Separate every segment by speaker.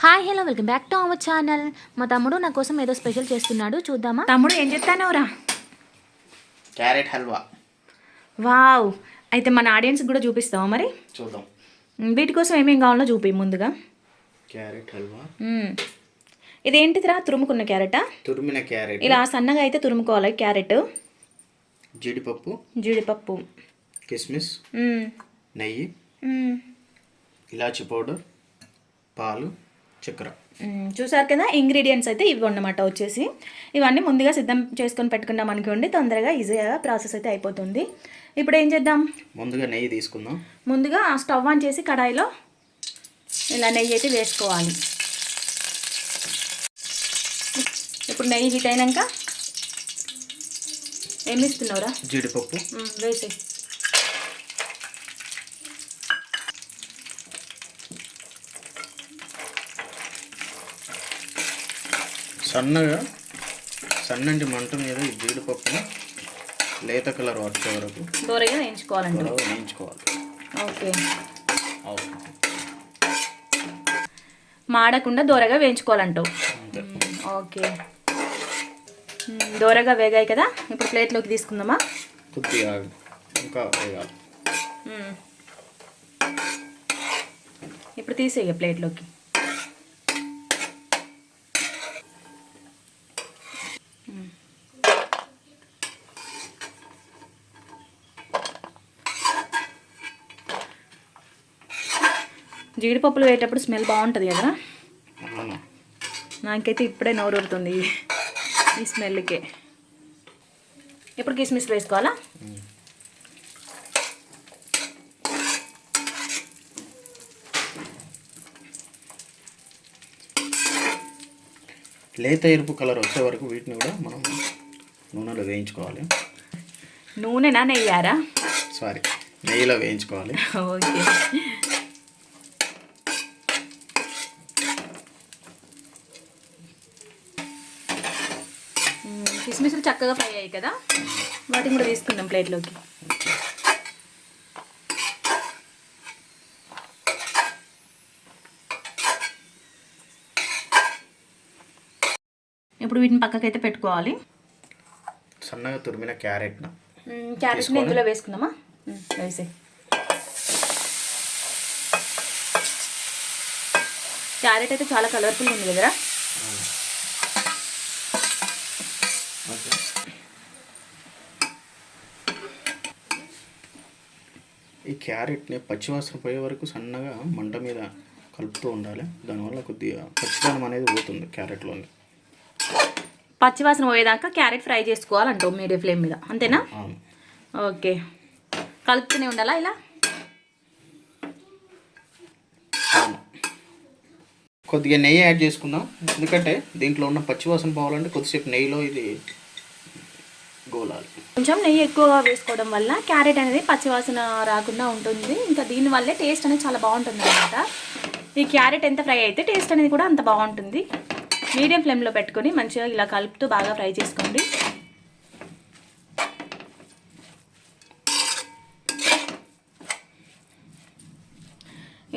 Speaker 1: Hi hello welcome back to our channel. మా తమ్ముడు నా కోసం ఏదో స్పెషల్ చేస్తున్నాడు, చూద్దామా? తమ్ముడు ఏం చేస్తానవరా?
Speaker 2: క్యారెట్ హల్వా.
Speaker 1: వావ్, అయితే మన ఆడియన్స్ కూడా చూపిస్తావా మరి?
Speaker 2: చూద్దాం.
Speaker 1: వీటి కోసం ఏమేమి కావాలో చూపి ముందుగా.
Speaker 2: క్యారెట్ హల్వా.
Speaker 1: ఇదేంటిదిరా? తురుముకున్న క్యారెటా?
Speaker 2: తురిమిన క్యారెట్.
Speaker 1: ఇలా సన్నగా అయితే తురుముకోవాలి క్యారెట్. జీడిపప్పు,
Speaker 2: కిస్మిస్, నెయ్యి, ఇలాచి పౌడర్, పాలు, చక్కెర.
Speaker 1: చూసారు కదా, ఇంగ్రీడియంట్స్ అయితే ఇవి అన్నమాట. వచ్చేసి ఇవన్నీ ముందుగా సిద్ధం చేసుకొని పెట్టుకున్నాం అనుకోండి, తొందరగా ఈజీగా ప్రాసెస్ అయితే అయిపోతుంది. ఇప్పుడు ఏం చేద్దాం?
Speaker 2: ముందుగా నెయ్యి తీసుకుందాం.
Speaker 1: ముందుగా స్టవ్ ఆన్ చేసి కడాయిలో ఇలా నెయ్యి అయితే వేసుకోవాలి. ఇప్పుడు నెయ్యి హీట్ అయినాక ఏమి ఇస్తున్నావురా?
Speaker 2: జీడిపప్పు
Speaker 1: వేసే.
Speaker 2: సన్నటి మంట మీద ఈ జీడిపప్పుని లేత కలర్ వచ్చే వరకు
Speaker 1: దూరగా వేయించుకోవాలండి. ఓకే, మాడకుండా దూరగా వేయించుకోవాలంటావు. ఓకే, దూరగా వేగాయి కదా, ఇప్పుడు ప్లేట్లోకి తీసుకుందామా?
Speaker 2: కొద్దిగా ఇంకా వేగాలి.
Speaker 1: ఇప్పుడు తీసేయ ప్లేట్లోకి. జీడిపప్పులు వేసేటప్పుడు స్మెల్ బాగుంటుంది కదా. నాకైతే ఇప్పుడే నోరూరుతుంది ఈ స్మెల్కే. ఇప్పుడు కిస్మిస్ వేసుకోవాలా?
Speaker 2: లేత ఎరుపు కలర్ వచ్చే వరకు వీటిని కూడా మనం నూనెలో వేయించుకోవాలి.
Speaker 1: నూనెనా నెయ్యారా?
Speaker 2: సారీ, నెయ్యిలో వేయించుకోవాలి.
Speaker 1: ఓకే, కిస్మిస్లు చక్కగా ఫ్రై అయ్యాయి కదా, వాటిని కూడా తీసుకుందాం ప్లేట్లోకి. ఇప్పుడు వీటిని పక్కకైతే పెట్టుకోవాలి.
Speaker 2: సన్నగా తురిమిన క్యారెట్ని
Speaker 1: ఇందులో వేసుకుందామా? వేసే. క్యారెట్ అయితే చాలా కలర్ఫుల్ ఉంది కదరా.
Speaker 2: ఈ క్యారెట్ని పచ్చివాసన పోయే వరకు సన్నగా మంట మీద కలుపుతూ ఉండాలి. దానివల్ల కొద్దిగా పచ్చిదనం అనేది పోతుంది క్యారెట్లోని.
Speaker 1: పచ్చివాసన పోయేదాకా క్యారెట్ ఫ్రై చేసుకోవాలంటావు మీడియం ఫ్లేమ్ మీద, అంతేనా? ఓకే, కలుపుతూనే ఉండాలా ఇలా?
Speaker 2: కొద్దిగా నెయ్యి యాడ్ చేసుకుందాం, ఎందుకంటే దీంట్లో ఉన్న పచ్చివాసన పోవాలంటే కొద్దిసేపు నెయ్యిలో ఇది గోలాలి.
Speaker 1: కొంచెం నెయ్యి ఎక్కువగా వేసుకోవడం వల్ల క్యారెట్ అనేది పచ్చివాసన రాకుండా ఉంటుంది. ఇంకా దీనివల్లే టేస్ట్ అనేది చాలా బాగుంటుంది అన్నమాట. ఈ క్యారెట్ ఎంత ఫ్రై అయితే టేస్ట్ అనేది కూడా అంత బాగుంటుంది. మీడియం ఫ్లేమ్లో పెట్టుకొని మంచిగా ఇలా కలుపుతూ బాగా ఫ్రై చేసుకోండి.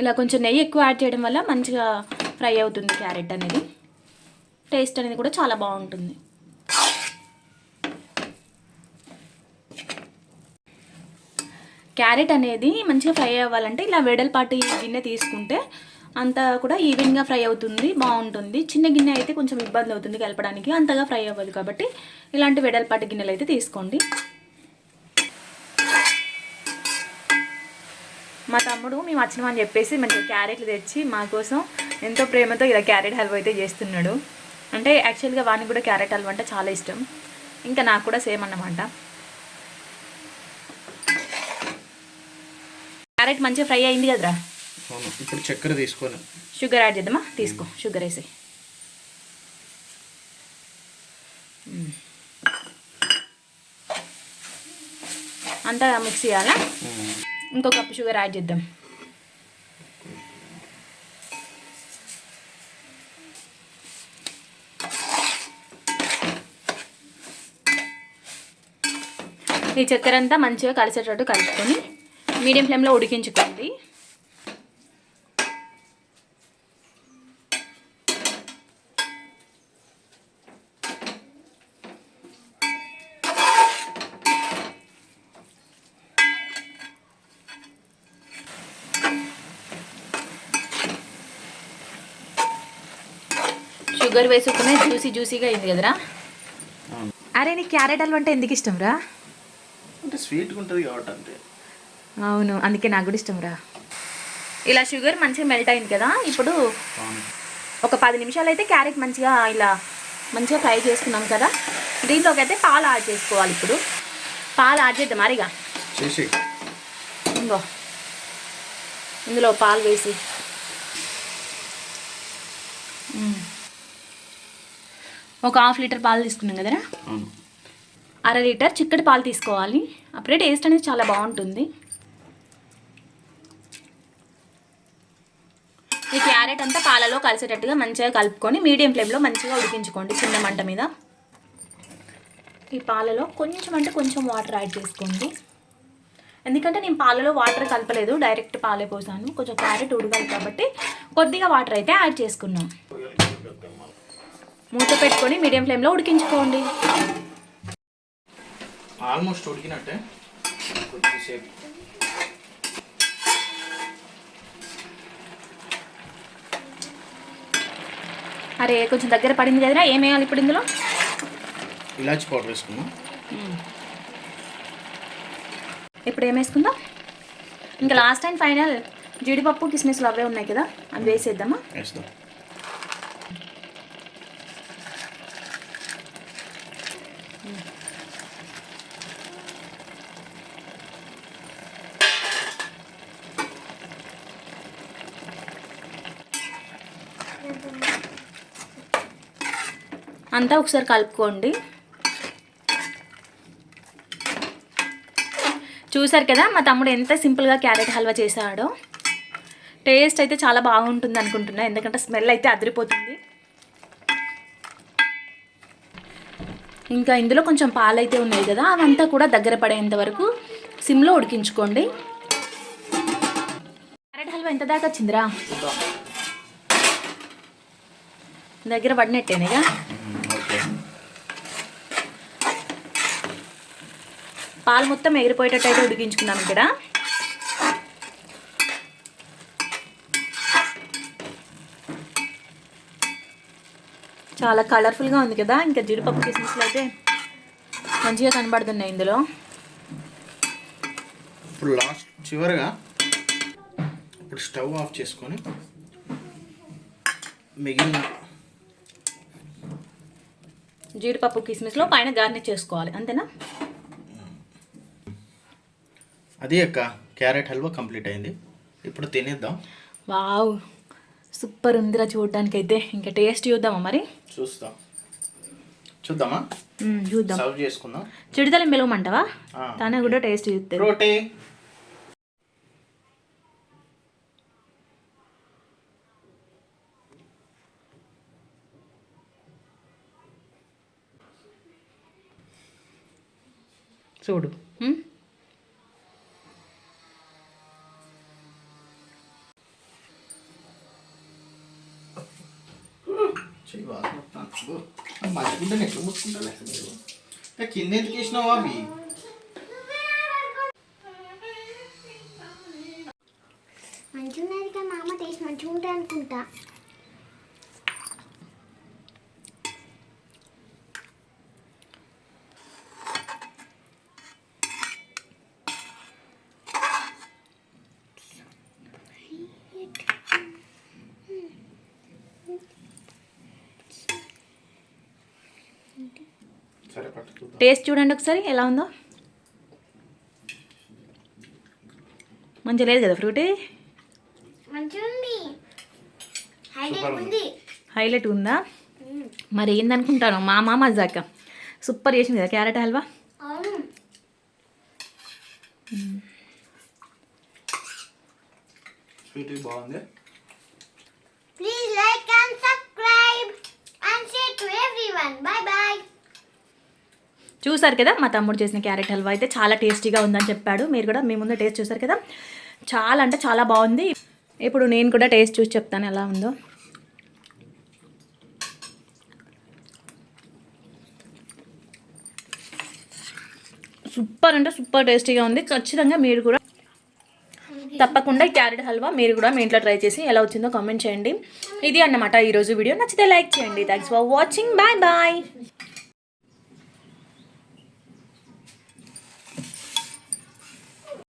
Speaker 1: ఇలా కొంచెం నెయ్యి ఎక్కువ యాడ్ చేయడం వల్ల మంచిగా ఫ్రై అవుతుంది క్యారెట్ అనేది. టేస్ట్ అనేది కూడా చాలా బాగుంటుంది. క్యారెట్ అనేది మంచిగా ఫ్రై అవ్వాలంటే ఇలా వెడల్పాటి గిన్నె తీసుకుంటే అంతా కూడా ఈవెన్గా ఫ్రై అవుతుంది, బాగుంటుంది. చిన్న గిన్నె అయితే కొంచెం ఇబ్బంది అవుతుంది కలపడానికి, అంతగా ఫ్రై అవ్వదు. కాబట్టి ఇలాంటి వెడల్పాటి గిన్నెలు అయితే తీసుకోండి. మా తమ్ముడు మేము వచ్చినామని చెప్పేసి మంచిగా క్యారెట్లు తెచ్చి మా కోసం ఎంతో ప్రేమతో ఇలా క్యారెట్ హల్వా అయితే చేస్తున్నాడు. అంటే యాక్చువల్గా వానికి కూడా క్యారెట్ హల్వా అంటే చాలా ఇష్టం, ఇంకా నాకు కూడా సేమ్ అన్నమాట. క్యారెట్ మంచిగా ఫ్రై అయింది కదరా.
Speaker 2: ఇప్పుడు చక్కెర తీసుకొని
Speaker 1: షుగర్ యాడ్ చేద్దామా? తీసుకో, షుగర్ వేసి అంతా మిక్స్ చేయాలా? ఇంకో కప్పు షుగర్ యాడ్ చేద్దాం. ఈ చక్కెర అంతా మంచిగా కలిసేటట్టు కలుపుకొని మీడియం ఫ్లేమ్లో ఉడికించుకోండి. షుగర్ వేసుకునే జ్యూసీగా అయింది కదరా.
Speaker 2: అవును.
Speaker 1: అరే నీకు క్యారెట్ హల్వా అంటే ఎందుకు ఇష్టం రా?
Speaker 2: అంటే స్వీట్గా ఉంటుంది కాబట్టి అంతే.
Speaker 1: అవును, అందుకే నాకు కూడా ఇష్టం రా. ఇలా షుగర్ మంచిగా మెల్ట్ అయింది కదా. ఇప్పుడు
Speaker 2: అవును.
Speaker 1: ఒక 10 నిమిషాలు అయితే క్యారెట్ మంచిగా ఫ్రై చేసుకున్నాం కదా. దీంట్లోకి అయితే పాలు యాడ్ చేసుకోవాలి. ఇప్పుడు పాలు యాడ్ చేద్దాం మరిగా.
Speaker 2: చేసి
Speaker 1: ఇందులో పాలు వేసి ఒక 1/2 లీటర్ పాలు తీసుకున్నాం కదరా.
Speaker 2: అవును.
Speaker 1: 1/2 లీటర్ చిక్కటి పాలు తీసుకోవాలి. అప్పుడే టేస్ట్ అనేది చాలా బాగుంటుంది. ఈ క్యారెట్ అంతా పాలలో కలిసేటట్టుగా మంచిగా కలుపుకొని మీడియం ఫ్లేమ్లో మంచిగా ఉడికించుకోండి చిన్న మంట మీద. ఈ పాలలో కొంచెం వాటర్ యాడ్ చేసుకోండి. ఎందుకంటే నేను పాలలో వాటర్ కలపలేదు, డైరెక్ట్ పాలే పోసాను. కొంచెం క్యారెట్ ఉడకాలి కాబట్టి కొద్దిగా వాటర్ అయితే యాడ్ చేసుకున్నాం. మూత పెట్టుకొని మీడియం ఫ్లేమ్లో ఉడికించుకోండి.
Speaker 2: ఆల్మోస్ట్ ఉడికినట్టే. కొద్దిసేపు
Speaker 1: అరే కొంచెం దగ్గర పడింది కదరా. ఏం వేయాలి ఇప్పుడు ఇందులో?
Speaker 2: ఇలాచి పౌడర్ వేసుకున్నాం.
Speaker 1: ఇప్పుడు ఏం వేసుకుందాం? ఇంకా లాస్ట్ అండ్ ఫైనల్ జీడిపప్పు కిస్మిస్లు అవే ఉన్నాయి కదా, అవి వేసేద్దామా?
Speaker 2: వేస్తాం.
Speaker 1: అంతా ఒకసారి కలుపుకోండి. చూసారు కదా మా తమ్ముడు ఎంత సింపుల్గా క్యారెట్ హల్వా చేశాడో. టేస్ట్ అయితే చాలా బాగుంటుంది అనుకుంటున్నా, ఎందుకంటే స్మెల్ అయితే అదిరిపోతుంది. ఇంకా ఇందులో కొంచెం పాలు అయితే ఉన్నాయి కదా, అవంతా కూడా దగ్గర పడేంత వరకు సిమ్లో ఉడికించుకోండి. క్యారెట్ హల్వా ఎంత దాకా వచ్చిందిరా? దగ్గర పడినట్టేనేగా. పాలు మొత్తం ఎగిరిపోయేటట్టు అయితే ఉడికించుకున్నాం ఇక్కడ. చాలా కలర్ఫుల్గా ఉంది కదా. ఇంకా జీడిపప్పు కిస్మిస్లు అయితే మంచిగా కనబడుతున్నాయి ఇందులో.
Speaker 2: ఇప్పుడు లాస్ట్ చివరిగా ఇప్పుడు స్టవ్ ఆఫ్ చేసుకొని మిగిలిన
Speaker 1: జీడిపప్పు కిస్మిస్లో పైన గార్నిష్ చేసుకోవాలి, అంతేనా?
Speaker 2: అది అక్క క్యారెట్ హల్వా కంప్లీట్ అయింది. ఇప్పుడు తినేద్దాం.
Speaker 1: వావ్, సూపర్ ఉందిరా చూడడానికి అయితే. ఇంకా టేస్ట్ చూద్దామా మరి?
Speaker 2: చూద్దామా?
Speaker 1: చూద్దాం.
Speaker 2: సర్వ్ చేసుకుందాం.
Speaker 1: చిడితలం పిలవమంటావా? తనే కూడా టేస్ట్ చూస్తే
Speaker 2: రోటీ.
Speaker 1: చూడు.
Speaker 2: మంచిగుంటే ఎట్లా ముట్టుకుంటా మీరు కింద ఎందుకు వేసినావు అవి?
Speaker 3: మంచిగా మా అమ్మ టేస్ట్ మంచిగా ఉంటాయి అనుకుంటా.
Speaker 1: టేస్ట్ చూడండి ఒకసారి ఎలా ఉందో. మంచిగా లేదు కదా ఫ్రూటీ?
Speaker 3: మంచిగా ఉంది,
Speaker 1: హైలైట్ ఉందా? మరి ఏందనుకుంటాను మా మామ జాక సూపర్ చేసింది కదా క్యారెట్ హల్వా.
Speaker 2: స్వీట్ బాగుంది.
Speaker 3: Please like and subscribe and share to everyone. By by.
Speaker 1: చూసారు కదా మా తమ్ముడు చేసిన క్యారెట్ హల్వా అయితే చాలా టేస్టీగా ఉందని చెప్పాడు. మీరు కూడా మీ ముందు టేస్ట్ చూసారు కదా, చాలా అంటే చాలా బాగుంది. ఇప్పుడు నేను కూడా టేస్ట్ చూసి చెప్తాను ఎలా ఉందో. సూపర్ అంటే సూపర్ టేస్టీగా ఉంది. ఖచ్చితంగా మీరు కూడా తప్పకుండా క్యారెట్ హల్వా మీరు కూడా మీ ఇంట్లో ట్రై చేసి ఎలా వచ్చిందో కామెంట్ చేయండి. ఇది అన్నమాట ఈరోజు వీడియో. నచ్చితే లైక్ చేయండి. Thanks for watching. Bye bye.